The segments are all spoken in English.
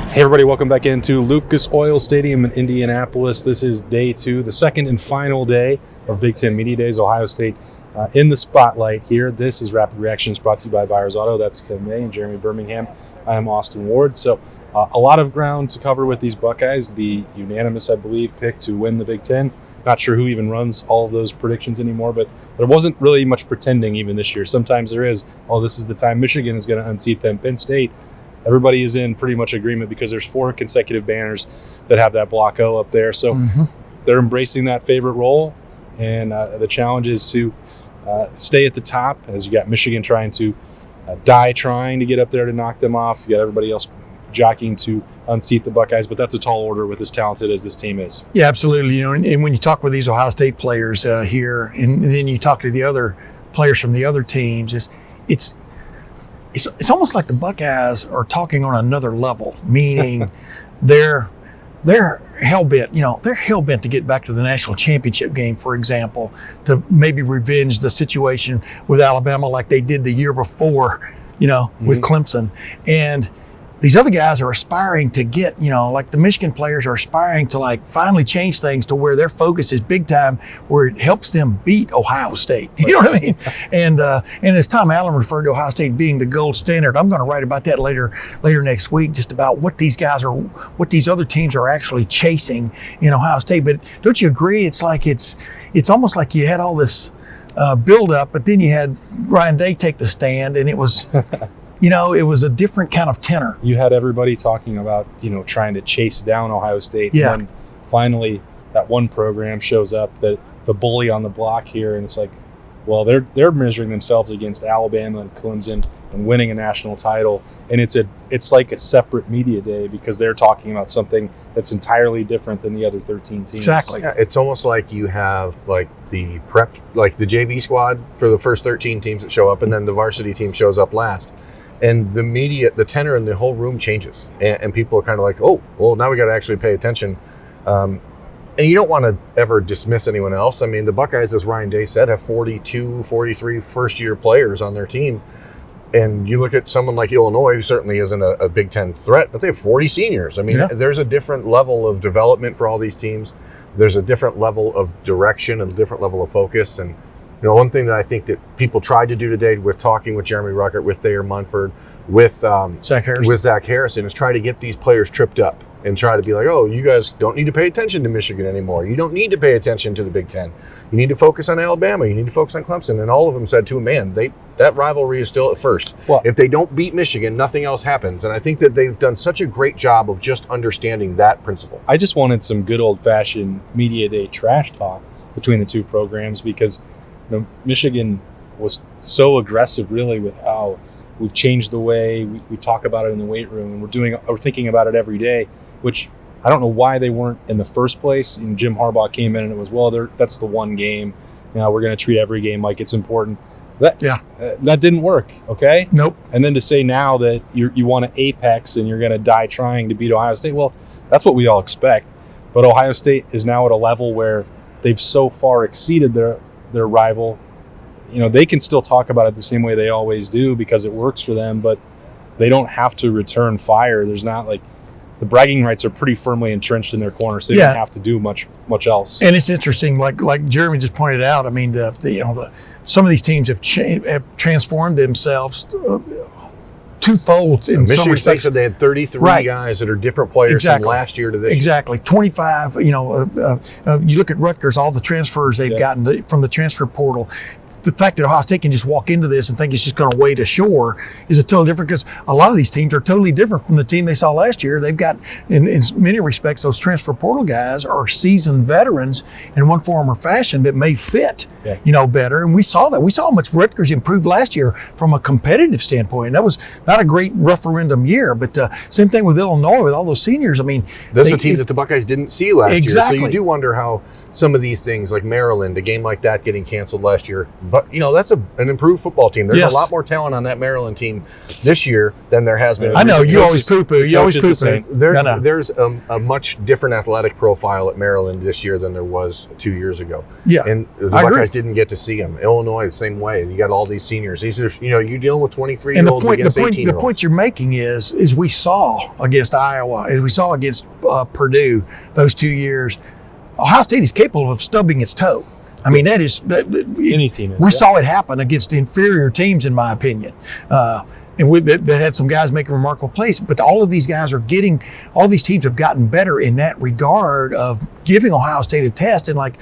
Hey everybody, welcome back into Lucas Oil Stadium in Indianapolis. This is day 2, the second and final day of Big Ten Media Days. Ohio State in the spotlight here. This is Rapid Reactions brought to you by Buyers Auto. That's Tim May and Jeremy Birmingham. I am Austin Ward. So a lot of ground to cover with these Buckeyes. The unanimous, I believe, pick to win the Big Ten. Not sure who even runs all of those predictions anymore, but there wasn't really much pretending even this year. Sometimes there is. Oh, this is the time Michigan is going to unseat them. Penn State. Everybody is in pretty much agreement because there's 4 consecutive banners that have that block O up there. So they're embracing that favorite role, and the challenge is to stay at the top as you got Michigan trying to trying to get up there to knock them off. You got everybody else jockeying to unseat the Buckeyes, but that's a tall order with as talented as this team is. Yeah, absolutely. You know, and when you talk with these Ohio State players here, and then you talk to the other players from the other teams, it's almost like the Buckeyes are talking on another level, meaning they're hell-bent, they're hell-bent to get back to the national championship game, for example, to maybe revenge the situation with Alabama like they did the year before, with Clemson. And these other guys are aspiring to get, like the Michigan players are aspiring to finally change things to where their focus is big time, where it helps them beat Ohio State. You know what I mean? And as Tom Allen referred to Ohio State being the gold standard, I'm going to write about that later next week, just about what these other teams are actually chasing in Ohio State. But don't you agree? It's almost like you had all this build up, but then you had Ryan Day take the stand, and it was. It was a different kind of tenor. You had everybody talking about, trying to chase down Ohio State. Yeah. And then finally that one program shows up, the bully on the block here, and it's like, well, they're measuring themselves against Alabama and Clemson and winning a national title. And it's like a separate media day because they're talking about something that's entirely different than the other 13 teams. Exactly. Yeah, it's almost like you have the prep, like the JV squad for the first 13 teams that show up, and then the varsity team shows up last. And the media, the tenor in the whole room changes. And people are kind of like, oh, well, now we got to actually pay attention. And you don't want to ever dismiss anyone else. I mean, the Buckeyes, as Ryan Day said, have 42, 43 first-year players on their team. And you look at someone like Illinois, who certainly isn't a Big Ten threat, but they have 40 seniors. I mean, There's a different level of development for all these teams. There's a different level of direction and a different level of focus. And one thing that I think that people tried to do today with talking with Jeremy Ruckert, with Thayer Munford, with Zach Harrison is try to get these players tripped up and try to be like, oh, you guys don't need to pay attention to Michigan anymore. You don't need to pay attention to the Big Ten. You need to focus on Alabama. You need to focus on Clemson. And all of them said to him, man, that rivalry is still at first. Well, if they don't beat Michigan, nothing else happens. And I think that they've done such a great job of just understanding that principle. I just wanted some good old-fashioned media day trash talk between the two programs because Michigan was so aggressive really with how we've changed the way we talk about it in the weight room, and we're thinking about it every day, which I don't know why they weren't in the first place. And Jim Harbaugh came in and it was, well, that's the one game. We're going to treat every game like it's important. That didn't work, okay? Nope. And then to say now that you want to apex and you're going to die trying to beat Ohio State, well, that's what we all expect. But Ohio State is now at a level where they've so far exceeded their rival. They can still talk about it the same way they always do because it works for them, but they don't have to return fire. There's not the bragging rights are pretty firmly entrenched in their corner, so they don't have to do much else. And it's interesting, like Jeremy just pointed out. I mean, some of these teams have transformed themselves twofold in some respects. Said they had 33 guys that are different players from last year to this year. Exactly. 25, you look at Rutgers, all the transfers they've gotten from the transfer portal. The fact that Ohio State can just walk into this and think it's just going to wade ashore is a totally different, because a lot of these teams are totally different from the team they saw last year. They've got, in many respects, those transfer portal guys are seasoned veterans in one form or fashion that may fit, better. And we saw that. We saw how much Rutgers improved last year from a competitive standpoint. That was not a great referendum year, but same thing with Illinois with all those seniors. I mean, that's a team that the Buckeyes didn't see last year. So you do wonder how some of these things, like Maryland, a game like that getting canceled last year, but that's an improved football team. There's Yes. a lot more talent on that Maryland team this year than there has been. I know you always Coaches- poo-poo. You always coaches the poo-poo. same. No. There's a much different athletic profile at Maryland this year than there was 2 years ago. Yeah, And the I agree. Buckeyes didn't get to see them. Illinois, the same way. You got all these seniors. These are, you're dealing with And 23-year-olds against 18-year-olds. the point you're making is we saw against Iowa, as we saw against Purdue those 2 years, Ohio State is capable of stubbing its toe. I mean, Any team is. we saw it happen against inferior teams, in my opinion. That had some guys making remarkable plays, but all of these guys all these teams have gotten better in that regard of giving Ohio State a test. And like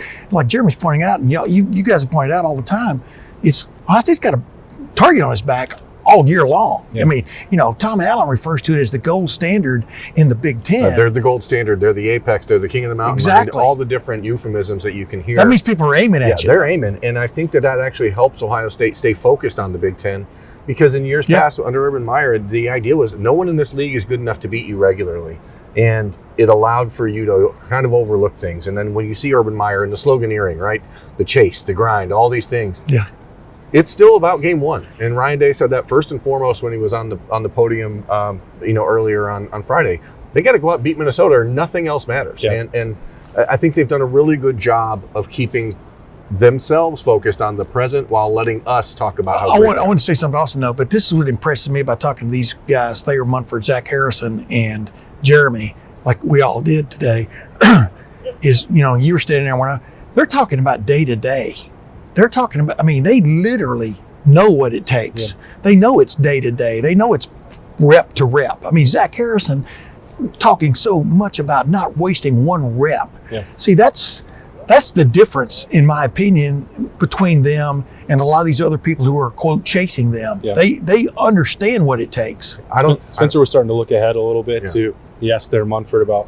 Jeremy's pointing out, and you guys have pointed out all the time, Ohio State's got a target on its back all year long. Yeah. I mean, Tom Allen refers to it as the gold standard in the Big Ten. They're the gold standard. They're the apex. They're the king of the mountain. Exactly. I mean, all the different euphemisms that you can hear. That means people are aiming at you. They're aiming. And I think that actually helps Ohio State stay focused on the Big Ten. Because in years past, under Urban Meyer, the idea was no one in this league is good enough to beat you regularly. And it allowed for you to kind of overlook things. And then when you see Urban Meyer and the sloganeering, right? The chase, the grind, all these things. Yeah. It's still about game one. And Ryan Day said that first and foremost when he was on the podium, earlier on Friday. They got to go out and beat Minnesota or nothing else matters. Yeah. And I think they've done a really good job of keeping themselves focused on the present while letting us talk about how I great want to say something else, but this is what impresses me about talking to these guys, Thayer Munford, Zach Harrison, and Jeremy, like we all did today, is, you were standing there when they're talking about day to day. They're talking about, they literally know what it takes. Yeah. They know it's day to day. They know it's rep to rep. Zach Harrison talking so much about not wasting one rep. Yeah. See, that's the difference, in my opinion, between them and a lot of these other people who are, quote, chasing them. Yeah. They understand what it takes. Spencer was starting to look ahead a little bit to Thayer Munford about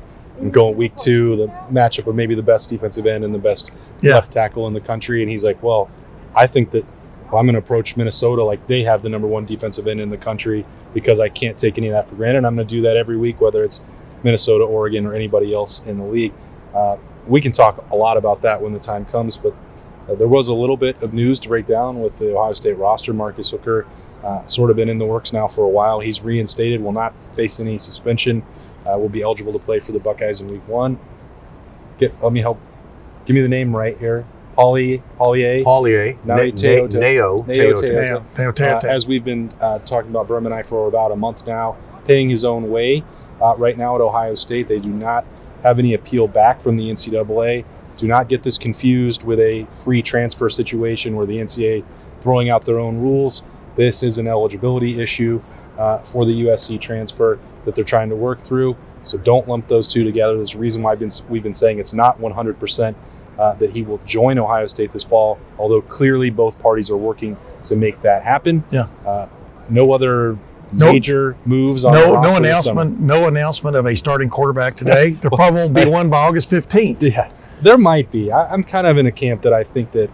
going week 2, the matchup with maybe the best defensive end and the best left tackle in the country. And he's like, well, I think that I'm going to approach Minnesota like they have the number 1 defensive end in the country because I can't take any of that for granted. I'm going to do that every week, whether it's Minnesota, Oregon, or anybody else in the league. We can talk a lot about that when the time comes, but there was a little bit of news to break down with the Ohio State roster. Marcus Hooker sort of been in the works now for a while. He's reinstated, will not face any suspension, will be eligible to play for the Buckeyes in week 1. Let me help. Give me the name right here. Paulier. Teota. As we've been talking about Berman and I for about a month now, paying his own way right now at Ohio State. They do not have any appeal back from the NCAA. Do not get this confused with a free transfer situation where the NCAA throwing out their own rules. This is an eligibility issue for the USC transfer that they're trying to work through. So don't lump those two together. There's a reason why we've been saying it's not 100% that he will join Ohio State this fall, although clearly both parties are working to make that happen. Yeah. No other major moves on the roster this summer. No announcement of a starting quarterback today. There probably won't be one by August 15th. Yeah, there might be. I'm kind of in a camp that I think that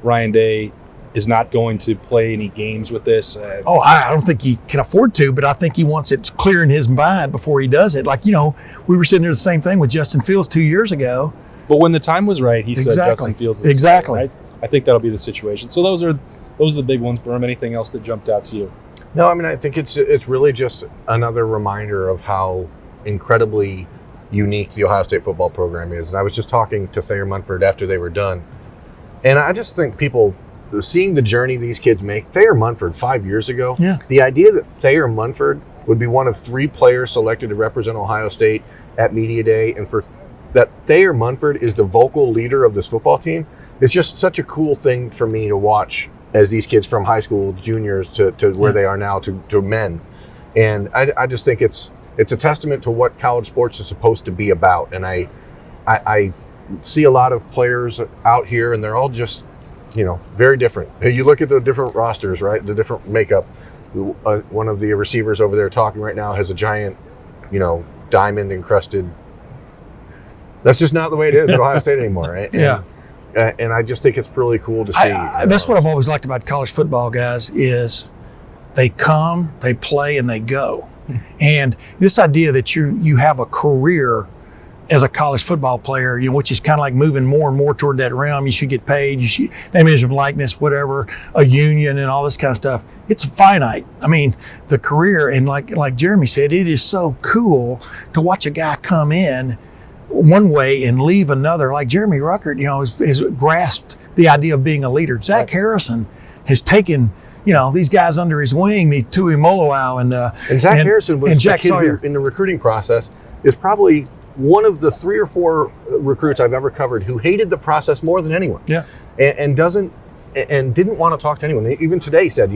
Ryan Day is not going to play any games with this. I don't think he can afford to, but I think he wants it clear in his mind before he does it. Like, we were sitting there the same thing with Justin Fields 2 years ago. But when the time was right, he said Justin Fields. Exactly. Right? I think that'll be the situation. So those are the big ones. Berm, anything else that jumped out to you? No, I think it's really just another reminder of how incredibly unique the Ohio State football program is. And I was just talking to Thayer Munford after they were done. And I just think people, seeing the journey these kids make, Thayer Munford 5 years ago, the idea that Thayer Munford would be one of 3 players selected to represent Ohio State at Media Day, and for that Thayer Munford is the vocal leader of this football team, it's just such a cool thing for me to watch as these kids from high school juniors to where they are now to men. And I just think it's a testament to what college sports is supposed to be about. And I see a lot of players out here, and they're all just, very different. You look at the different rosters, right? The different makeup. One of the receivers over there talking right now has a giant, diamond encrusted. That's just not the way it is at Ohio State anymore, right? And I just think it's really cool to see. That's what I've always liked about college football, guys, is they come, they play, and they go. And this idea that you have a career as a college football player, which is kind of like moving more and more toward that realm. You should get paid. You should name, image, and likeness, whatever, a union and all this kind of stuff. It's finite. I mean, the career, and like Jeremy said, it is so cool to watch a guy come in one way and leave another. Like Jeremy Ruckert, has grasped the idea of being a leader. Zach Harrison has taken these guys under his wing, the Tui Moloau and Zach Harrison was Jack the kid Sawyer. who, in the recruiting process, is probably one of the 3 or 4 recruits I've ever covered who hated the process more than anyone. Yeah, and didn't want to talk to anyone. Even today said,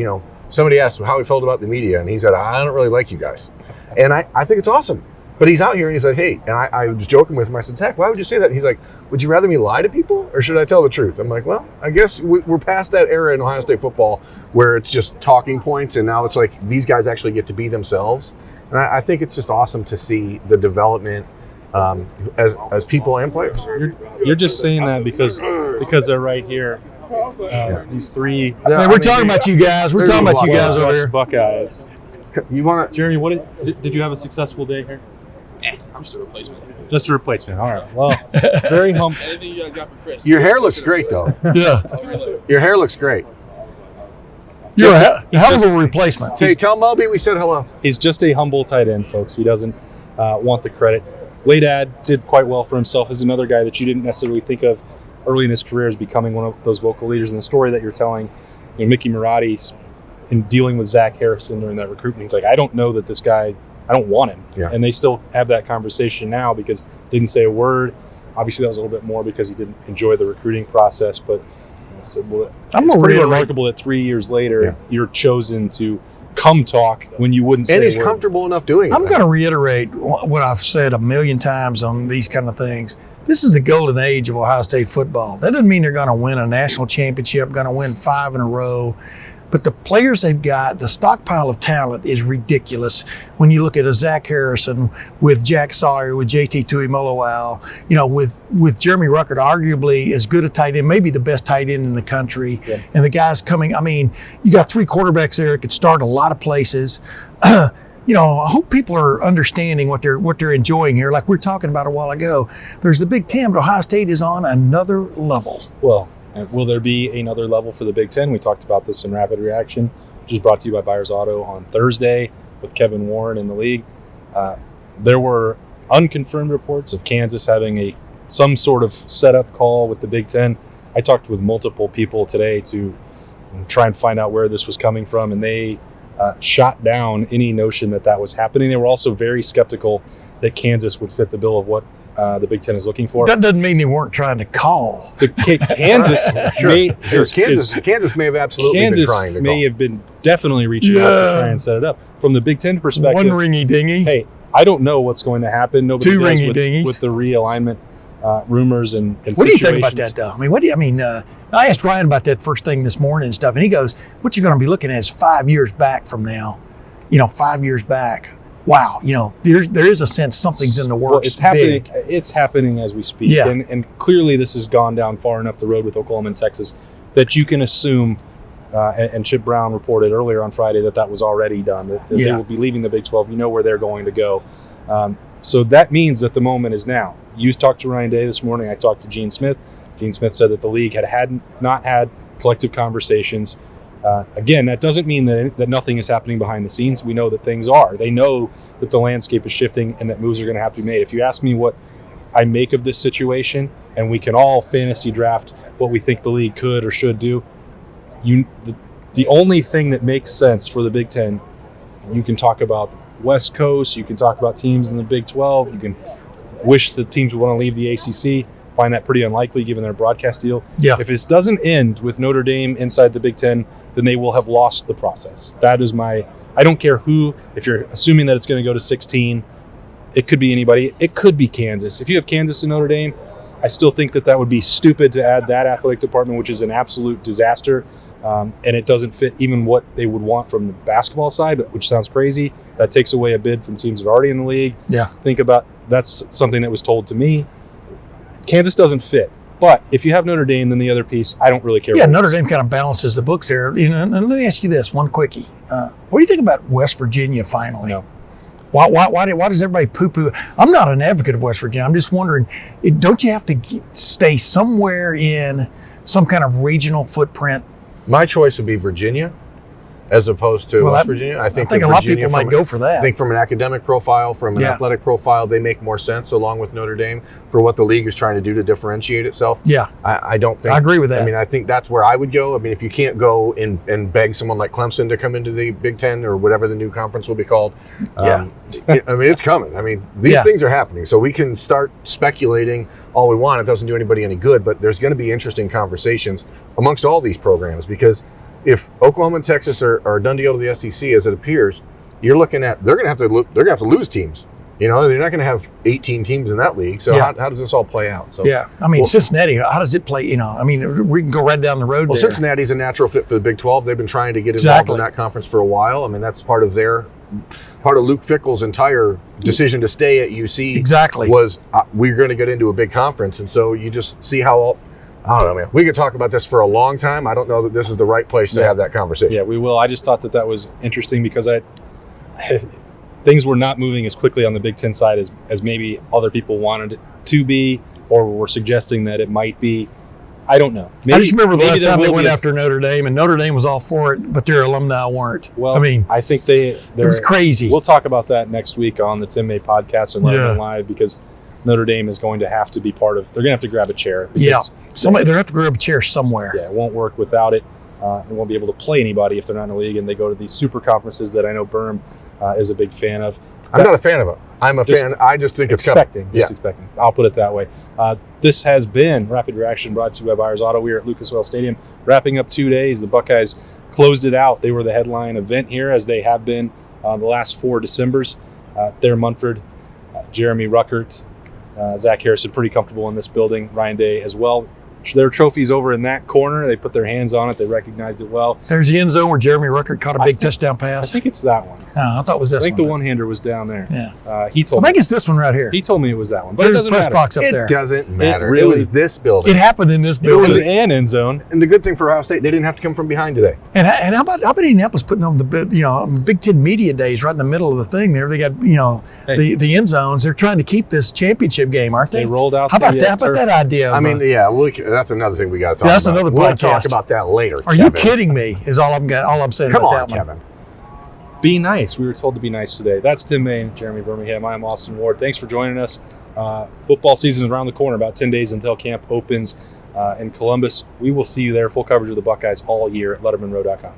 somebody asked him how he felt about the media, and he said, I don't really like you guys. And I think it's awesome. But he's out here and he said, hey, and I was joking with him. I said, Zach, why would you say that? And he's like, would you rather me lie to people or should I tell the truth? I'm like, well, I guess we're past that era in Ohio State football where it's just talking points, and now it's like these guys actually get to be themselves. And I think it's just awesome to see the development as people and players. You're just saying that because they're right here. These 3. We're talking about you guys. We're talking about you guys over here. Buckeyes. You want to, Jeremy? Did you have a successful day here? I'm just a replacement. Just a replacement. All right. Well, very humble. Anything you guys got for Chris? your hair looks great though. Yeah, Your hair looks great. you're a hell of a replacement. Hey, tell Moby we said hello. He's just a humble tight end, folks. He doesn't want the credit. Ladad did quite well for himself as another guy that you didn't necessarily think of early in his career as becoming one of those vocal leaders. In the story that you're telling, Mickey Maratti's in dealing with Zach Harrison during that recruitment, he's like, I don't know that this guy, I don't want him. Yeah. And they still have that conversation now because didn't say a word. Obviously, that was a little bit more because he didn't enjoy the recruiting process. But it's pretty remarkable that 3 years later, you're chosen to come talk when you wouldn't say And he's a word. comfortable enough doing it. I'm going to reiterate what I've said a million times on these kind of things. This is the golden age of Ohio State football. That doesn't mean they're going to win a national championship, going to win 5 in a row. But the players they've got, the stockpile of talent is ridiculous. When you look at a Zach Harrison with Jack Sawyer, with JT Tuimoloau, with Jeremy Ruckert, arguably as good a tight end, maybe the best tight end in the country. Yeah. And the guys coming, you got 3 quarterbacks there that could start a lot of places. I hope people are understanding what they're enjoying here. Like we were talking about a while ago, there's the Big Ten, but Ohio State is on another level. Well, will there be another level for the Big Ten? We talked about this in Rapid Reaction, which is brought to you by Byers Auto on Thursday with Kevin Warren in the league. There were unconfirmed reports of Kansas having some sort of setup call with the Big Ten. I talked with multiple people today to try and find out where this was coming from, and they shot down any notion that was happening. They were also very skeptical that Kansas would fit the bill of what the Big Ten is looking for. That doesn't mean they weren't trying to call. Kansas Kansas may have absolutely been trying to call. May have been definitely reaching out to try and set it up. From the Big Ten perspective, one ringy dingy. Hey, I don't know what's going to happen. Nobody 2 does ringy dingies with the realignment rumors and what situations. do you think about that, though? I asked Ryan about that first thing this morning and stuff, and he goes, what you're going to be looking at is 5 years back from now. 5 years back. Wow, there is a sense something's in the works. Well, it's happening. It's happening as we speak, and clearly this has gone down far enough the road with Oklahoma and Texas that you can assume. And Chip Brown reported earlier on Friday that was already done. That they will be leaving the Big 12. You know where they're going to go. So that means that the moment is now. You talked to Ryan Day this morning. I talked to Gene Smith. Gene Smith said that the league had not had collective conversations. Again, that doesn't mean that nothing is happening behind the scenes. We know that things are. They know that the landscape is shifting and that moves are going to have to be made. If you ask me what I make of this situation, and we can all fantasy draft what we think the league could or should do, the only thing that makes sense for the Big Ten, you can talk about West Coast, you can talk about teams in the Big 12, you can wish the teams would want to leave the ACC, find that pretty unlikely given their broadcast deal. Yeah. If this doesn't end with Notre Dame inside the Big Ten, then they will have lost the process. That is I don't care who, if you're assuming that it's going to go to 16, it could be anybody. It could be Kansas. If you have Kansas and Notre Dame, I still think that would be stupid to add that athletic department, which is an absolute disaster. And it doesn't fit even what they would want from the basketball side, which sounds crazy. That takes away a bid from teams that are already in the league. Yeah. Think about that's something that was told to me. Kansas doesn't fit. But if you have Notre Dame, then the other piece, I don't really care. Yeah, Notre Dame kind of balances the books there. And let me ask you this, one quickie. What do you think about West Virginia finally? No. Why does everybody poo-poo? I'm not an advocate of West Virginia. I'm just wondering, don't you have to stay somewhere in some kind of regional footprint? My choice would be Virginia, as opposed to West Virginia. I think a lot of people might go for that. I think from an academic profile, from an athletic profile, they make more sense along with Notre Dame for what the league is trying to do to differentiate itself. Yeah. I don't think. I agree with that. I mean, I think that's where I would go. I mean, if you can't go and beg someone like Clemson to come into the Big Ten or whatever the new conference will be called, I mean, it's coming. I mean, these things are happening. So we can start speculating all we want. It doesn't do anybody any good, but there's going to be interesting conversations amongst all these programs because if Oklahoma and Texas are a done deal to the SEC, as it appears, you're looking at they're going to have to lose teams. You know, they're not going to have 18 teams in that league. So how does this all play out? So I mean, Cincinnati, how does it play? You know, I mean, we can go right down the road. Well, there. Cincinnati's a natural fit for the Big 12. They've been trying to get involved in that conference for a while. I mean, that's part of Luke Fickell's entire decision to stay at UC. Exactly. Was we're going to get into a big conference, and so you just see how. I don't know, man. We could talk about this for a long time. I don't know that this is the right place to have that conversation. Yeah, we will. I just thought that was interesting because things were not moving as quickly on the Big Ten side as maybe other people wanted it to be or were suggesting that it might be. I don't know. I just remember the last time they went after Notre Dame, and Notre Dame was all for it, but their alumni weren't. Well, I mean, I think it was crazy. We'll talk about that next week on the Tim May podcast and Lettermen Live because Notre Dame is going to have to be part of. They're going to have to grab a chair. Yeah, they're going to have to grab a chair somewhere. Yeah, it won't work without it. They won't be able to play anybody if they're not in the league, and they go to these super conferences that I know Berm is a big fan of. I'm not a fan of it. I'm a fan. I just think it's expecting. Expecting. I'll put it that way. This has been Rapid Reaction brought to you by Byers Auto. We are at Lucas Oil Stadium, wrapping up 2 days. The Buckeyes closed it out. They were the headline event here, as they have been the last 4 Decembers. Thayer Munford, Jeremy Ruckert, Zach Harrison, pretty comfortable in this building. Ryan Day as well. Their trophies over in that corner. They put their hands on it. They recognized it well. There's the end zone where Jeremy Ruckert caught a big touchdown pass. I think it's that one. I thought it was this one. I think the one-hander was down there. Yeah. He told I think it's this one right here. He told me it was that one. But there's it doesn't press matter. box up there. It doesn't matter. It really- was this building. It happened in this building. It was an end zone. And the good thing for Ohio State, they didn't have to come from behind today. And how about Indianapolis putting on the Big Ten Media Days right in the middle of the thing there? They got the end zones. They're trying to keep this championship game, aren't they? They rolled out. How about that? How about that idea? That's another thing we got to talk about. That's another We'll podcast. talk about that later. Are you kidding me? Is all I'm saying Come about on, that Kevin. one. Be nice. We were told to be nice today. That's Tim May and Jeremy Birmingham. I'm Austin Ward. Thanks for joining us. Football season is around the corner. About 10 days until camp opens in Columbus. We will see you there. Full coverage of the Buckeyes all year at lettermenrow.com.